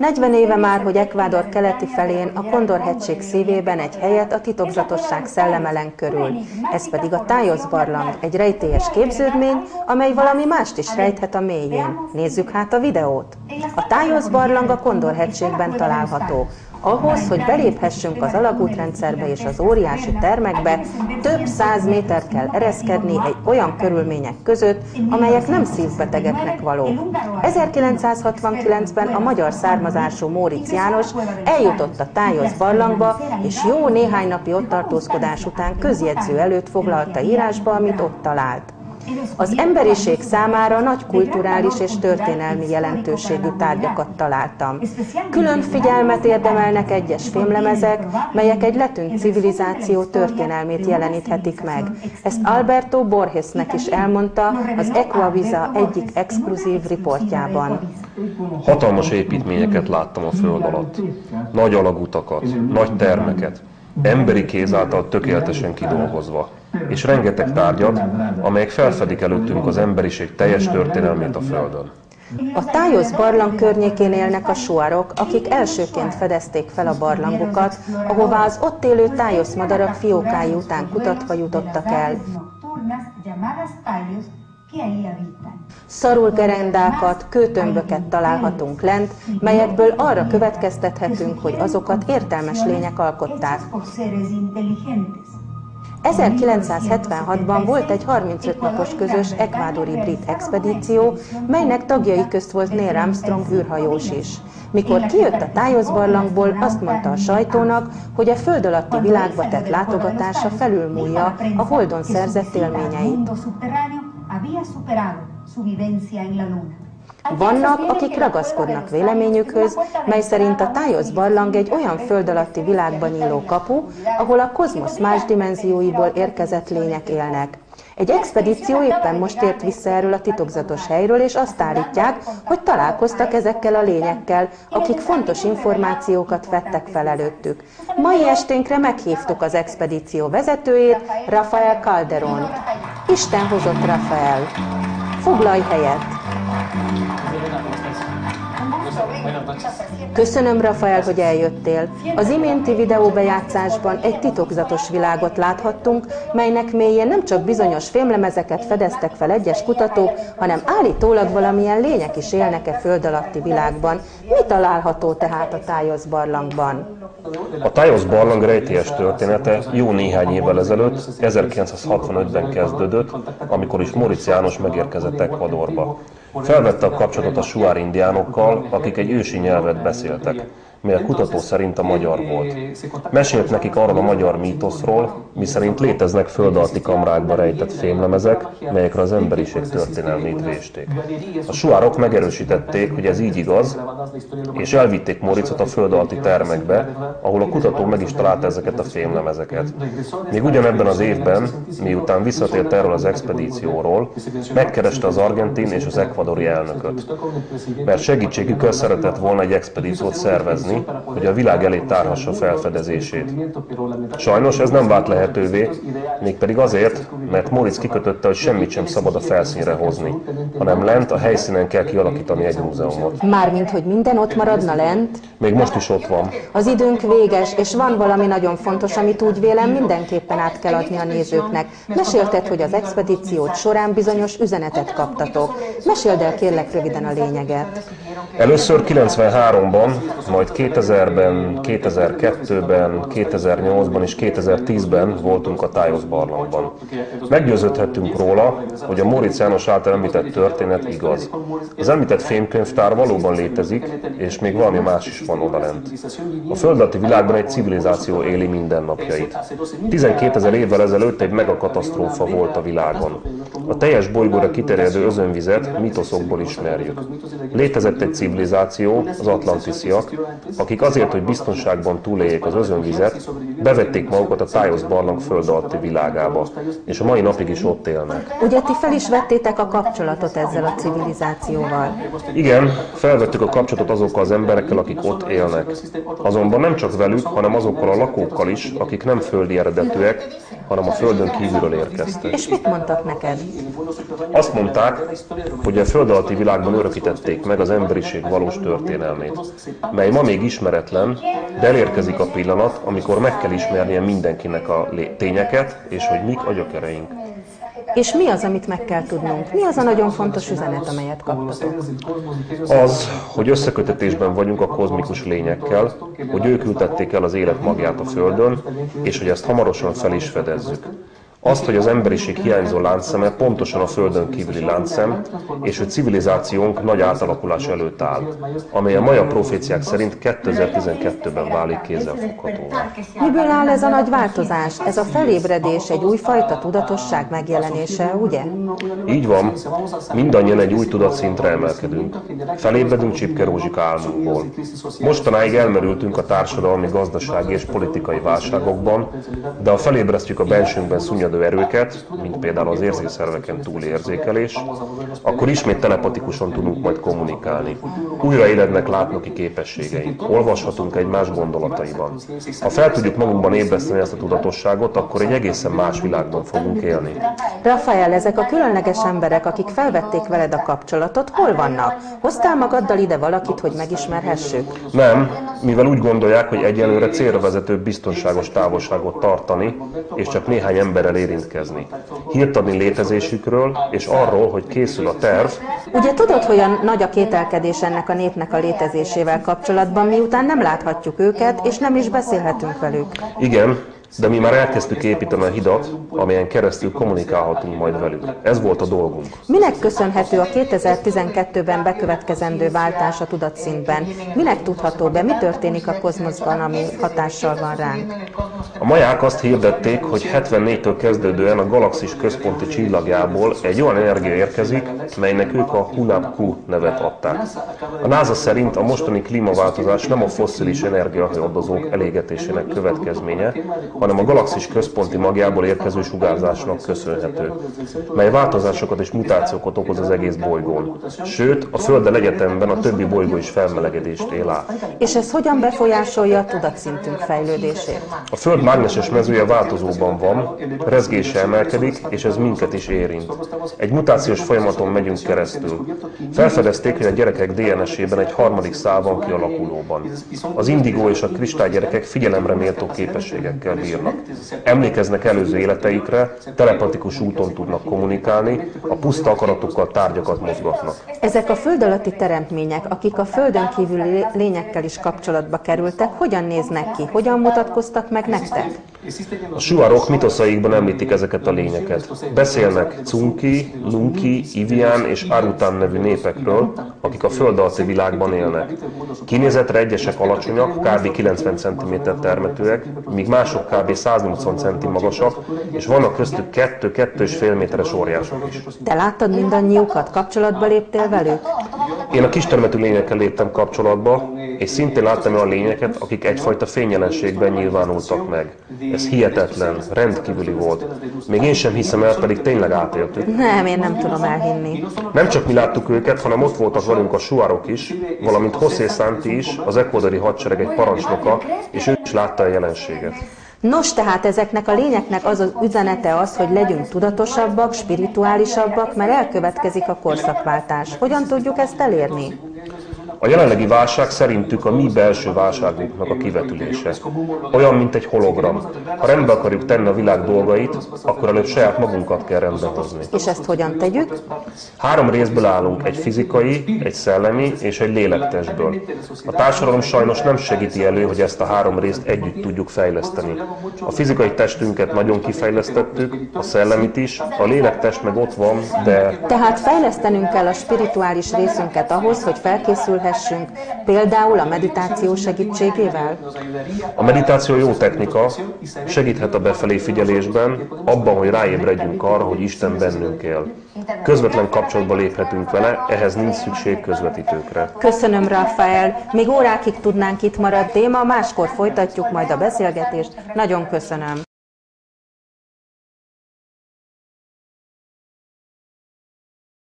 40 éve már, hogy Ecuador keleti felén, a Condor-hegység szívében egy helyet a titokzatosság szellemelen körül. Ez pedig a Tájosz-barlang, egy rejtélyes képződmény, amely valami mást is rejthet a mélyén. Nézzük hát a videót! A Tájosz-barlang a Condor-hegységben található. Ahhoz, hogy beléphessünk az alagútrendszerbe és az óriási termekbe, több 100 métert kell ereszkedni egy olyan körülmények között, amelyek nem szívbetegeknek valók. 1969-ben a magyar származású Móricz János eljutott a Tájosz-barlangba, és jó néhány napi ott tartózkodás után közjegyző előtt foglalta írásba, amit ott talált. Az emberiség számára nagy kulturális és történelmi jelentőségű tárgyakat találtam. Külön figyelmet érdemelnek egyes fémlemezek, melyek egy letűnt civilizáció történelmét jeleníthetik meg. Ezt Alberto Borgesnek is elmondta az Ecuavisa egyik exkluzív riportjában. Hatalmas építményeket láttam a föld alatt. Nagy alagutakat, nagy termeket, emberi kéz által tökéletesen kidolgozva, és rengeteg tárgyat, amelyek felfedik előttünk az emberiség teljes történelmét a Földön. A Tájosz-barlang környékén élnek a suarok, akik elsőként fedezték fel a barlangokat, ahová az ott élő tájoszmadarak fiókái után kutatva jutottak el. Szarulgerendákat, kőtömböket találhatunk lent, melyekből arra következtethetünk, hogy azokat értelmes lények alkották. 1976-ban volt egy 35 napos közös ekvádori brit expedíció, melynek tagjai közt volt Neil Armstrong űrhajós is. Mikor kijött a Tájosz-barlangból, azt mondta a sajtónak, hogy a föld alatti világba tett látogatása felülmúlja a Holdon szerzett élményeit. Vannak, akik ragaszkodnak véleményükhöz, mely szerint a Tájosz-barlang egy olyan föld alatti világban nyíló kapu, ahol a kozmosz más dimenzióiból érkezett lények élnek. Egy expedíció éppen most ért vissza erről a titokzatos helyről, és azt állítják, hogy találkoztak ezekkel a lényekkel, akik fontos információkat vettek fel előttük. Mai esténkre meghívtuk az expedíció vezetőjét, Rafael Calderont. Isten hozott, Rafael! Foglalj helyet! Köszönöm, Rafael, hogy eljöttél. Az iménti videóbejátszásban egy titokzatos világot láthattunk, melynek mélyén nem csak bizonyos fémlemezeket fedeztek fel egyes kutatók, hanem állítólag valamilyen lények is élnek-e föld alatti világban. Mi található tehát a Tájosz-barlangban? A Tájosz-barlang rejtélyes története jó néhány évvel ezelőtt, 1965-ben kezdődött, amikor is Móricz János megérkezett Ecuadorba. Felvette a kapcsolatot a suár indiánokkal, akik egy ősi nyelvet beszéltek, mely a kutató szerint a magyar volt. Mesélt nekik arról a magyar mítoszról, miszerint léteznek föld alatti kamrákba rejtett fémlemezek, melyekre az emberiség történelmét vésték. A suárok megerősítették, hogy ez így igaz, és elvitték Móriczot a föld alatti termekbe, ahol a kutató meg is találta ezeket a fémlemezeket. Még ugyanebben az évben, miután visszatért erről az expedícióról, megkereste az argentin és az ekvadori elnököt, mert segítségükkel szeretett volna egy expedíciót szervezni, hogy a világ elé tárhassa felfedezését. Sajnos ez nem vált lehetővé, mégpedig azért, mert Móricz kikötötte, hogy semmit sem szabad a felszínre hozni, hanem lent a helyszínen kell kialakítani egy múzeumot. Mármint, hogy minden ott maradna lent? Még most is ott van. Az időnk véges, és van valami nagyon fontos, amit úgy vélem mindenképpen át kell adni a nézőknek. Mesélted, hogy az expedíciót során bizonyos üzenetet kaptatok. Meséld el kérlek röviden a lényeget. Először 93-ban, majd 2000-ben, 2002-ben, 2008-ban és 2010-ben voltunk a Tájosz-barlangban. Meggyőződhettünk róla, hogy a Móricz János által említett történet igaz. Az említett fémkönyvtár valóban létezik, és még valami más is van odalent. A föld alatti világban egy civilizáció éli mindennapjait. 12 000 évvel ezelőtt egy megakatasztrófa volt a világon. A teljes bolygóra kiterjedő özönvizet mítoszokból ismerjük. Létezett egy civilizáció, az atlantisziak, akik azért, hogy biztonságban túléljék az özönvizet, bevették magukat a Tájosz-barlang föld alatti világába, és a mai napig is ott élnek. Ugye ti fel is vettétek a kapcsolatot ezzel a civilizációval? Igen, felvettük a kapcsolatot azokkal az emberekkel, akik ott élnek. Azonban nem csak velük, hanem azokkal a lakókkal is, akik nem földi eredetűek, hanem a földön kívülről érkeztek. És mit mondtak neked? Azt mondták, hogy a föld alatti világban örökítették meg az emberiség valós történelmét, mely ma még ismeretlen, de elérkezik a pillanat, amikor meg kell ismernie mindenkinek a tényeket, és hogy mik a gyökereink. És mi az, amit meg kell tudnunk? Mi az a nagyon fontos üzenet, amelyet kaptatok? Az, hogy összekötetésben vagyunk a kozmikus lényekkel, hogy ők ültették el az élet magját a Földön, és hogy ezt hamarosan fel is fedezzük. Azt, hogy az emberiség hiányzó láncszeme pontosan a Földön kívüli láncszem, és hogy civilizációnk nagy átalakulás előtt áll, amely a maja proféciák szerint 2012-ben válik kézzelfoghatóvá. Miből áll ez a nagy változás? Ez a felébredés egy újfajta tudatosság megjelenése, ugye? Így van, mindannyian egy új tudatszintre emelkedünk. Felébredünk Csipke Rózsika álmunkból. Mostanáig elmerültünk a társadalmi, gazdasági és politikai válságokban, de ha felébresztjük a bensőnkben szunnyadó erőket, mint például az érzékszerveken túli érzékelés, akkor ismét telepatikusan tudunk majd kommunikálni. Újra élednek látnoki képességeink, olvashatunk egymás gondolataiban. Ha fel tudjuk magunkban ébreszteni ezt a tudatosságot, akkor egy egészen más világban fogunk élni. Rafael, ezek a különleges emberek, akik felvették veled a kapcsolatot, hol vannak? Hoztál magaddal ide valakit, hogy megismerhessük? Nem, mivel úgy gondolják, hogy egyelőre célra vezető biztonságos távolságot tartani, és csak néhány emberrel érintkezni. Hírt adni létezésükről, és arról, hogy készül a terv. Ugye tudod, hogy nagy a kételkedés ennek a népnek a létezésével kapcsolatban, miután nem láthatjuk őket, és nem is beszélhetünk velük? Igen, de mi már elkezdtük építeni a hidat, amelyen keresztül kommunikálhatunk majd velük. Ez volt a dolgunk. Minek köszönhető a 2012-ben bekövetkezendő váltás a tudatszintben? Minek tudható be? Mi történik a kozmoszban, ami hatással van ránk? A maják azt hirdették, hogy 74-től kezdődően a galaxis központi csillagjából egy olyan energia érkezik, melynek ők a Hunab-Ku nevet adták. A NASA szerint a mostani klímaváltozás nem a fosszilis energiahordozók elégetésének következménye, hanem a galaxis központi magjából érkező sugárzásnak köszönhető, mely változásokat és mutációkat okoz az egész bolygón. Sőt, a Földdel egyetemben a többi bolygó is felmelegedést él át. És ez hogyan befolyásolja a tudatszintünk fejlődését? A Föld mágneses mezője változóban van, rezgése emelkedik, és ez minket is érint. Egy mutációs folyamaton megyünk keresztül. Felfedezték, hogy a gyerekek DNS-ében egy harmadik szál van kialakulóban. Az indigó és a kristálygyerekek figyelemre méltó képességekkel bírnak. Emlékeznek előző életeikre, telepatikus úton tudnak kommunikálni, a puszta akaratukkal tárgyakat mozgatnak. Ezek a föld alatti teremtmények, akik a földön kívüli lényekkel is kapcsolatba kerültek, hogyan néznek ki, hogyan mutatkoztak meg nektek? A suarok mitoszaikban említik ezeket a lényeket. Beszélnek Cunki, Lunki, Ivián és Arután nevű népekről, akik a föld alatti világban élnek. Kinézetre egyesek alacsonyak, kb. 90 cm termetőek, míg mások kb. 180 cm magasak, és vannak köztük 2-2,5 méteres óriások is. Te láttad mindannyiukat? Kapcsolatba léptél velük? Én a kistermetű lényekkel léptem kapcsolatba, és szintén láttam olyan lényeket, akik egyfajta fényjelenségben nyilvánultak meg. Ez hihetetlen, rendkívüli volt. Még én sem hiszem el, pedig tényleg átéltük. Nem, én nem tudom elhinni. Nem csak mi láttuk őket, hanem ott voltak velünk a suarok is, valamint José Santi is, az ecuadori hadsereg egy parancsnoka, és ő is látta a jelenséget. Nos, tehát ezeknek a lényeknek az üzenete az, hogy legyünk tudatosabbak, spirituálisabbak, mert elkövetkezik a korszakváltás. Hogyan tudjuk ezt elérni? A jelenlegi válság szerintük a mi belső válságunknak a kivetülése. Olyan, mint egy hologram. Ha rendbe akarjuk tenni a világ dolgait, akkor előbb saját magunkat kell rendbe hozni. És ezt hogyan tegyük? 3 részből állunk, egy fizikai, egy szellemi és egy lélektestből. A társadalom sajnos nem segíti elő, hogy ezt a 3 részt együtt tudjuk fejleszteni. A fizikai testünket nagyon kifejlesztettük, a szellemit is, a lélektest meg ott van, de... Tehát fejlesztenünk kell a spirituális részünket ahhoz, hogy felkészülhessünk, például a meditáció segítségével? A meditáció jó technika, segíthet a befelé figyelésben, abban, hogy ráébredjünk arra, hogy Isten bennünk él. Közvetlen kapcsolatba léphetünk vele, ehhez nincs szükség közvetítőkre. Köszönöm, Rafael. Még órákig tudnánk itt maradni, máskor folytatjuk majd a beszélgetést. Nagyon köszönöm.